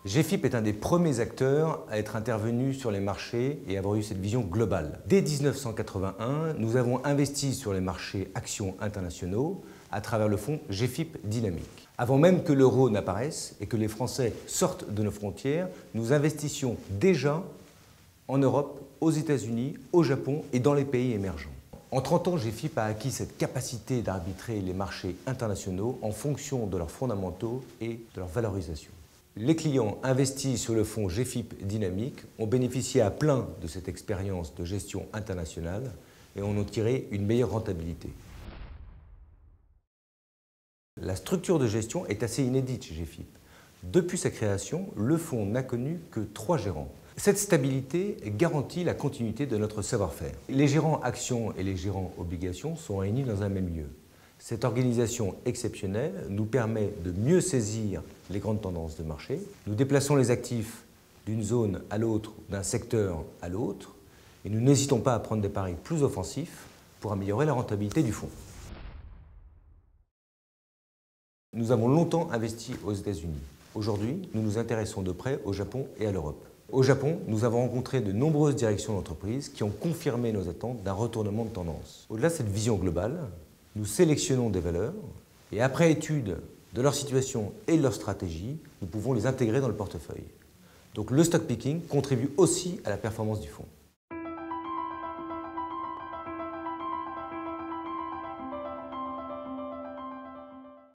GFIP est un des premiers acteurs à être intervenu sur les marchés et avoir eu cette vision globale. Dès 1981, nous avons investi sur les marchés actions internationaux à travers le fonds GFIP Dynamique. Avant même que l'euro n'apparaisse et que les Français sortent de nos frontières, nous investissions déjà en Europe, aux États-Unis, au Japon et dans les pays émergents. En 30 ans, GFIP a acquis cette capacité d'arbitrer les marchés internationaux en fonction de leurs fondamentaux et de leur valorisation. Les clients investis sur le fonds GFIP Dynamique ont bénéficié à plein de cette expérience de gestion internationale et en ont tiré une meilleure rentabilité. La structure de gestion est assez inédite chez GFIP. Depuis sa création, le fonds n'a connu que 3 gérants. Cette stabilité garantit la continuité de notre savoir-faire. Les gérants actions et les gérants obligations sont réunis dans un même lieu. Cette organisation exceptionnelle nous permet de mieux saisir les grandes tendances de marché. Nous déplaçons les actifs d'une zone à l'autre, d'un secteur à l'autre, et nous n'hésitons pas à prendre des paris plus offensifs pour améliorer la rentabilité du fonds. Nous avons longtemps investi aux États-Unis. Aujourd'hui, nous nous intéressons de près au Japon et à l'Europe. Au Japon, nous avons rencontré de nombreuses directions d'entreprise qui ont confirmé nos attentes d'un retournement de tendance. Au-delà de cette vision globale, nous sélectionnons des valeurs et après étude de leur situation et de leur stratégie, nous pouvons les intégrer dans le portefeuille. Donc le stock picking contribue aussi à la performance du fonds.